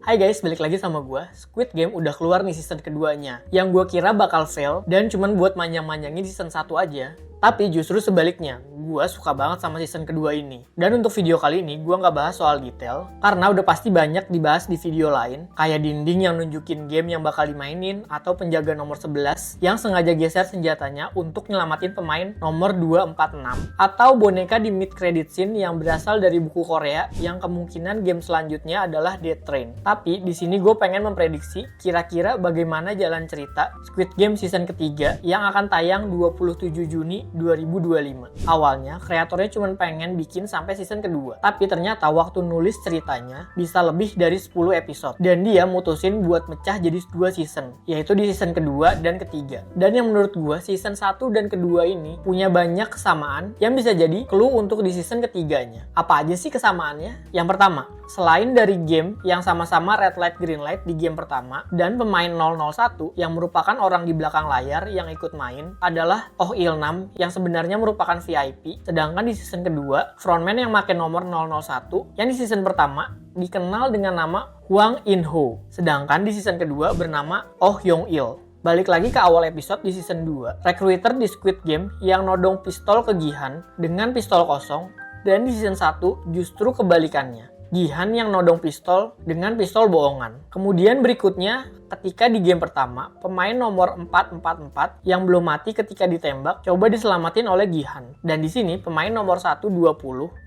Hai guys, balik lagi sama gue. Squid Game udah keluar nih season keduanya. Yang gue kira bakal fail dan cuman buat manjang-manjangin season 1 aja. Tapi justru sebaliknya, gue suka banget sama season kedua ini. Dan untuk video kali ini, gue nggak bahas soal detail, karena udah pasti banyak dibahas di video lain, kayak dinding yang nunjukin game yang bakal dimainin, atau penjaga nomor 11 yang sengaja geser senjatanya untuk nyelamatin pemain nomor 246, atau boneka di mid credit scene yang berasal dari buku Korea yang kemungkinan game selanjutnya adalah Death Train. Tapi di sini gue pengen memprediksi kira-kira bagaimana jalan cerita Squid Game season ketiga yang akan tayang 27 Juni 2025. Awalnya, kreatornya cuma pengen bikin sampai season kedua. Tapi ternyata waktu nulis ceritanya bisa lebih dari 10 episode. Dan dia mutusin buat mecah jadi 2 season. Yaitu di season kedua dan ketiga. Dan yang menurut gue, season 1 dan kedua ini punya banyak kesamaan yang bisa jadi clue untuk di season ketiganya. Apa aja sih kesamaannya? Yang pertama, selain dari game yang sama-sama red light green light di game pertama dan pemain 001 yang merupakan orang di belakang layar yang ikut main adalah Oh Ilnam yang sebenarnya merupakan VIP, sedangkan di season kedua frontman yang make nomor 001 yang di season pertama dikenal dengan nama Hwang In-ho, sedangkan di season kedua bernama Oh Yong-il. Balik lagi ke awal episode di season 2, recruiter di Squid Game yang nodong pistol ke Gi-han dengan pistol kosong, dan di season 1 justru kebalikannya. Gi-han yang nodong pistol dengan pistol bohongan. Kemudian berikutnya, ketika di game pertama, pemain nomor 444 yang belum mati ketika ditembak coba diselamatin oleh Gi-han. Dan di sini pemain nomor 120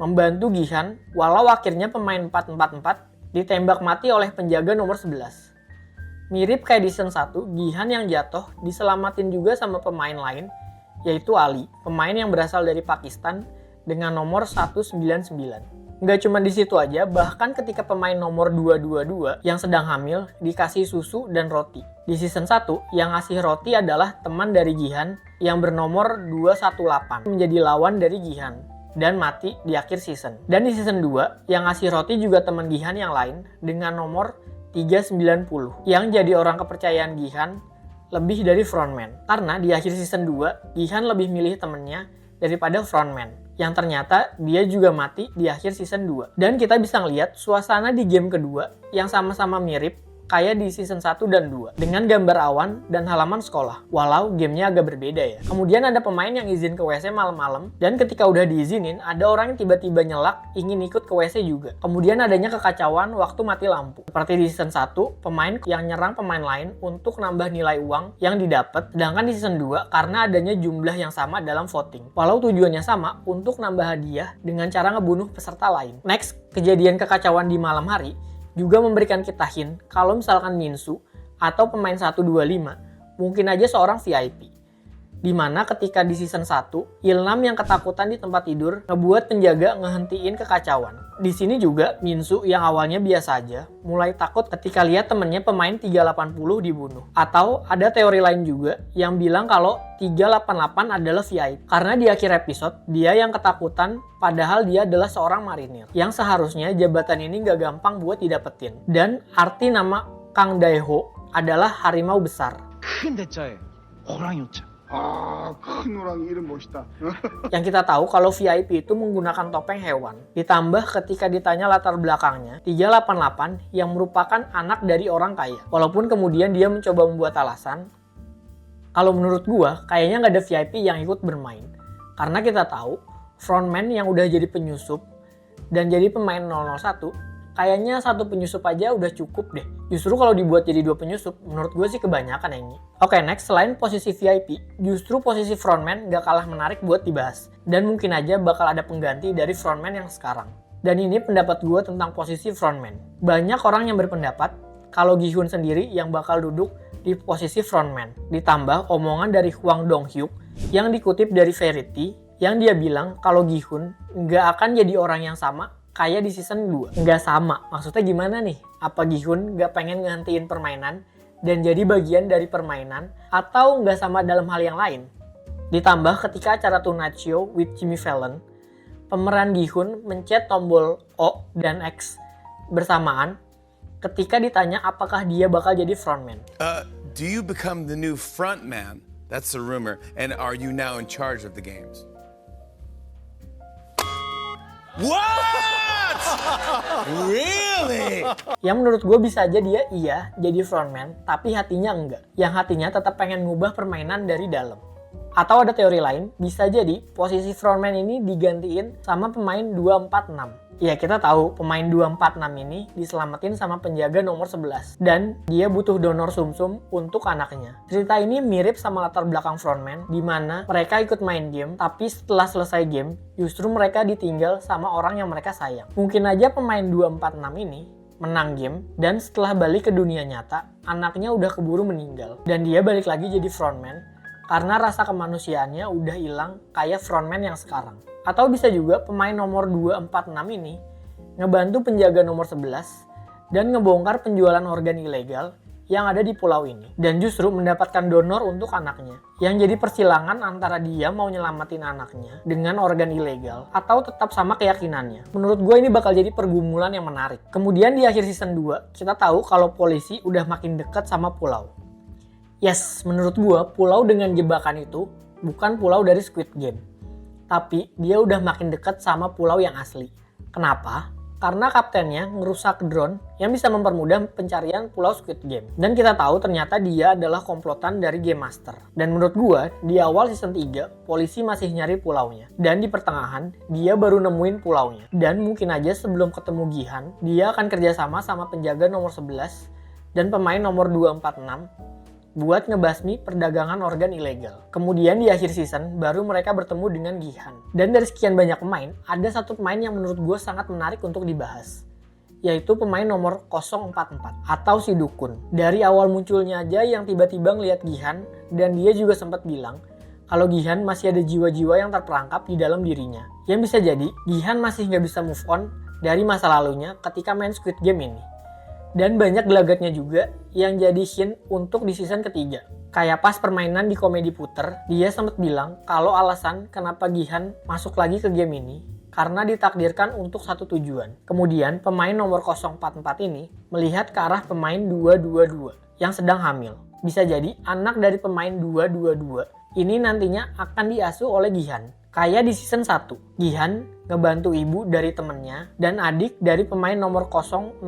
membantu Gi-han walau akhirnya pemain 444 ditembak mati oleh penjaga nomor 11. Mirip kayak di season 1, Gi-han yang jatuh diselamatin juga sama pemain lain, yaitu Ali, pemain yang berasal dari Pakistan dengan nomor 199. Nggak cuma di situ aja, bahkan ketika pemain nomor 222 yang sedang hamil dikasih susu dan roti. Di season 1, yang ngasih roti adalah teman dari Gi-han yang bernomor 218 menjadi lawan dari Gi-han dan mati di akhir season. Dan di season 2, yang ngasih roti juga teman Gi-han yang lain dengan nomor 390 yang jadi orang kepercayaan Gi-han lebih dari frontman. Karena di akhir season 2, Gi-han lebih milih temennya daripada frontman. Yang ternyata dia juga mati di akhir season 2. Dan kita bisa ngeliat suasana di game kedua yang sama-sama mirip kayak di season 1 dan 2 dengan gambar awan dan halaman sekolah, walau gamenya agak berbeda ya. Kemudian ada pemain yang izin ke WC malam-malam, dan ketika udah diizinin ada orang yang tiba-tiba nyelak ingin ikut ke WC juga. Kemudian adanya kekacauan waktu mati lampu. Seperti di season 1, pemain yang nyerang pemain lain untuk nambah nilai uang yang didapat, sedangkan di season 2 karena adanya jumlah yang sama dalam voting, walau tujuannya sama untuk nambah hadiah dengan cara ngebunuh peserta lain. Next, kejadian kekacauan di malam hari juga memberikan kita hint kalau misalkan Minsu atau pemain 125 mungkin aja seorang VIP. Dimana ketika di season 1, Ilnam yang ketakutan di tempat tidur ngebuat penjaga ngehentiin kekacauan. Di sini juga Minsu yang awalnya biasa aja mulai takut ketika lihat temennya pemain 380 dibunuh. Atau ada teori lain juga yang bilang kalau 388 adalah VIP. Karena di akhir episode dia yang ketakutan padahal dia adalah seorang marinir. Yang seharusnya jabatan ini gak gampang buat didapetin. Dan arti nama Kang Dae-ho adalah harimau besar. 큰 호랑이 이름 멋있다. Yang kita tahu kalau VIP itu menggunakan topeng hewan. Ditambah ketika ditanya latar belakangnya, 388 yang merupakan anak dari orang kaya. Walaupun kemudian dia mencoba membuat alasan, kalau menurut gua kayaknya nggak ada VIP yang ikut bermain. Karena kita tahu frontman yang udah jadi penyusup dan jadi pemain 001, kayaknya satu penyusup aja udah cukup deh. Justru kalau dibuat jadi 2 penyusup, menurut gue sih kebanyakan ya ini. Oke, next, selain posisi VIP, justru posisi frontman gak kalah menarik buat dibahas. Dan mungkin aja bakal ada pengganti dari frontman yang sekarang. Dan ini pendapat gue tentang posisi frontman. Banyak orang yang berpendapat kalau Gi-hun sendiri yang bakal duduk di posisi frontman. Ditambah omongan dari Hwang Dong-hyuk yang dikutip dari Verity, yang dia bilang kalau Gi-hun gak akan jadi orang yang sama kayak di season 2. Nggak sama. Maksudnya gimana nih? Apa Gi-hun nggak pengen ngehentiin permainan dan jadi bagian dari permainan? Atau nggak sama dalam hal yang lain? Ditambah ketika acara Tonight Show with Jimmy Fallon, pemeran Gi-hun mencet tombol O dan X bersamaan ketika ditanya apakah dia bakal jadi frontman. Do you become the new frontman? That's the rumor. And are you now in charge of the games? What? Really? Yang menurut gue bisa aja dia jadi frontman, tapi hatinya enggak. Yang hatinya tetap pengen ngubah permainan dari dalam. Atau ada teori lain, bisa jadi posisi frontman ini digantiin sama pemain 246. Ya kita tahu pemain 246 ini diselamatin sama penjaga nomor 11. Dan dia butuh donor sumsum untuk anaknya. Cerita ini mirip sama latar belakang frontman, di mana mereka ikut main game, tapi setelah selesai game, justru mereka ditinggal sama orang yang mereka sayang. Mungkin aja pemain 246 ini menang game, dan setelah balik ke dunia nyata, anaknya udah keburu meninggal. Dan dia balik lagi jadi frontman, karena rasa kemanusiaannya udah hilang kayak frontman yang sekarang. Atau bisa juga pemain nomor 246 ini ngebantu penjaga nomor 11 dan ngebongkar penjualan organ ilegal yang ada di pulau ini. Dan justru mendapatkan donor untuk anaknya. Yang jadi persilangan antara dia mau nyelamatin anaknya dengan organ ilegal atau tetap sama keyakinannya. Menurut gue ini bakal jadi pergumulan yang menarik. Kemudian di akhir season 2 kita tahu kalau polisi udah makin dekat sama pulau. Yes, menurut gue pulau dengan jebakan itu bukan pulau dari Squid Game. Tapi dia udah makin dekat sama pulau yang asli. Kenapa? Karena kaptennya ngerusak drone yang bisa mempermudah pencarian pulau Squid Game. Dan kita tahu ternyata dia adalah komplotan dari Game Master. Dan menurut gua, di awal season 3, polisi masih nyari pulaunya. Dan di pertengahan, dia baru nemuin pulaunya. Dan mungkin aja sebelum ketemu Gihan, dia akan kerjasama sama penjaga nomor 11 dan pemain nomor 246 buat ngebasmi perdagangan organ ilegal. Kemudian di akhir season, baru mereka bertemu dengan Gihan. Dan dari sekian banyak pemain, ada satu pemain yang menurut gue sangat menarik untuk dibahas. Yaitu pemain nomor 044, atau si Dukun. Dari awal munculnya aja yang tiba-tiba ngeliat Gihan, dan dia juga sempat bilang, kalau Gihan masih ada jiwa-jiwa yang terperangkap di dalam dirinya. Yang bisa jadi, Gihan masih nggak bisa move on dari masa lalunya ketika main Squid Game ini. Dan banyak gelagatnya juga yang jadi hint untuk di season ketiga. Kayak pas permainan di Komedi Puter, dia sempat bilang kalau alasan kenapa Gihan masuk lagi ke game ini karena ditakdirkan untuk satu tujuan. Kemudian pemain nomor 044 ini melihat ke arah pemain 222 yang sedang hamil. Bisa jadi anak dari pemain 222 ini nantinya akan diasuh oleh Gihan. Kayak di season 1, Gihan ngebantu ibu dari temennya dan adik dari pemain nomor 067.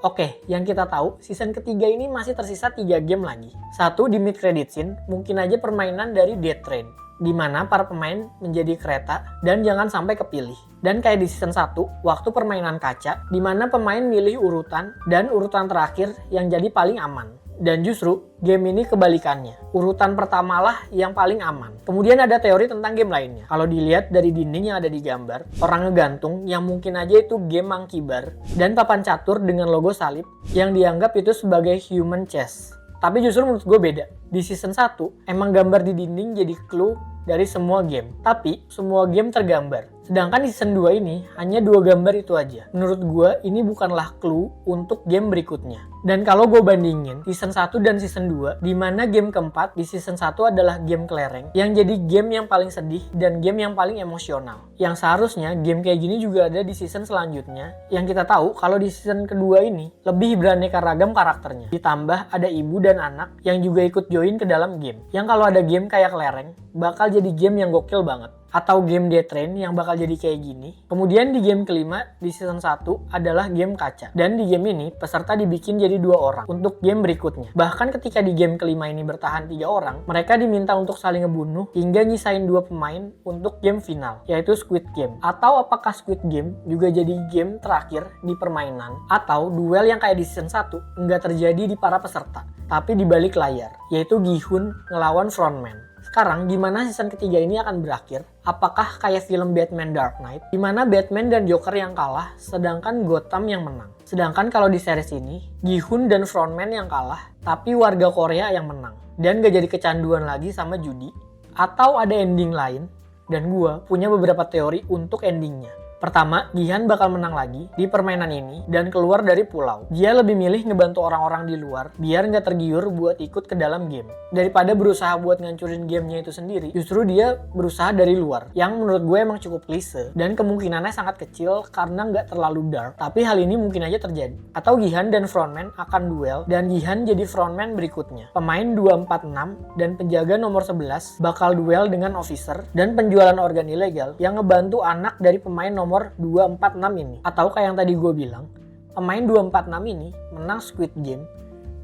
Oke, yang kita tahu, season ketiga ini masih tersisa 3 game lagi. Satu di mid credit scene, mungkin aja permainan dari Death Train, di mana para pemain menjadi kereta dan jangan sampai kepilih. Dan kayak di season 1, waktu permainan kaca, di mana pemain milih urutan dan urutan terakhir yang jadi paling aman. Dan justru game ini kebalikannya. Urutan pertama lah yang paling aman. Kemudian ada teori tentang game lainnya. Kalau dilihat dari dinding yang ada di gambar, orang ngegantung yang mungkin aja itu game monkey bar dan papan catur dengan logo salib yang dianggap itu sebagai human chess. Tapi justru menurut gue beda. Di season 1, emang gambar di dinding jadi clue dari semua game. Tapi semua game tergambar. Sedangkan di season 2 ini hanya 2 gambar itu aja. Menurut gue ini bukanlah clue untuk game berikutnya. Dan kalau gue bandingin season 1 dan season 2, di mana game keempat di season 1 adalah game kelereng yang jadi game yang paling sedih dan game yang paling emosional. Yang seharusnya game kayak gini juga ada di season selanjutnya, yang kita tahu kalau di season kedua ini lebih beraneka ragam karakternya. Ditambah ada ibu dan anak yang juga ikut join ke dalam game. Yang kalau ada game kayak kelereng, bakal jadi game yang gokil banget. Atau game Death Train yang bakal jadi kayak gini. Kemudian di game kelima di season 1 adalah game kaca. Dan di game ini peserta dibikin jadi 2 orang untuk game berikutnya. Bahkan ketika di game kelima ini bertahan 3 orang, mereka diminta untuk saling ngebunuh hingga nyisain 2 pemain untuk game final, yaitu Squid Game. Atau apakah Squid Game juga jadi game terakhir di permainan? Atau duel yang kayak di season 1 nggak terjadi di para peserta, tapi di balik layar, yaitu Gi-hun ngelawan Frontman. Sekarang gimana season ketiga ini akan berakhir? Apakah kayak film Batman Dark Knight, di mana Batman dan Joker yang kalah, sedangkan Gotham yang menang? Sedangkan kalau di series ini, Gi-hun dan Frontman yang kalah, tapi warga Korea yang menang. Dan gak jadi kecanduan lagi sama judi? Atau ada ending lain? Dan gua punya beberapa teori untuk endingnya. Pertama, Gihan bakal menang lagi di permainan ini dan keluar dari pulau. Dia lebih milih ngebantu orang-orang di luar biar nggak tergiur buat ikut ke dalam game. Daripada berusaha buat ngancurin gamenya itu sendiri, justru dia berusaha dari luar. Yang menurut gue emang cukup klise dan kemungkinannya sangat kecil karena nggak terlalu dark. Tapi hal ini mungkin aja terjadi. Atau Gihan dan Frontman akan duel dan Gihan jadi Frontman berikutnya. Pemain 246 dan penjaga nomor 11 bakal duel dengan officer dan penjualan organ ilegal yang ngebantu anak dari pemain nomor nomor 246 ini. Atau kayak yang tadi gue bilang, pemain 246 ini menang Squid Game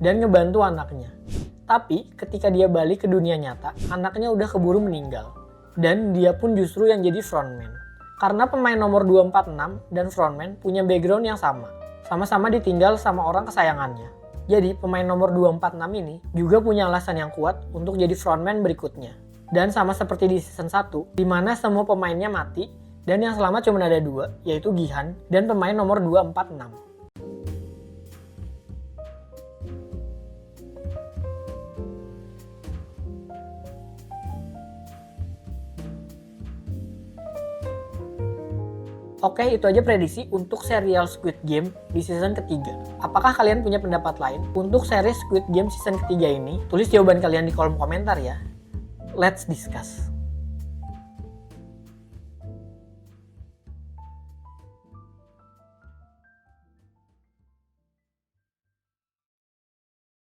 dan ngebantu anaknya. Tapi ketika dia balik ke dunia nyata, anaknya udah keburu meninggal. Dan dia pun justru yang jadi frontman. Karena pemain nomor 246 dan frontman punya background yang sama. Sama-sama ditinggal sama orang kesayangannya. Jadi pemain nomor 246 ini juga punya alasan yang kuat untuk jadi frontman berikutnya. Dan sama seperti di season 1, di mana semua pemainnya mati, dan yang selamat cuma ada 2, yaitu Gihan dan pemain nomor 246. Oke, itu aja prediksi untuk serial Squid Game di season ketiga. Apakah kalian punya pendapat lain untuk series Squid Game season ketiga ini? Tulis jawaban kalian di kolom komentar ya. Let's discuss.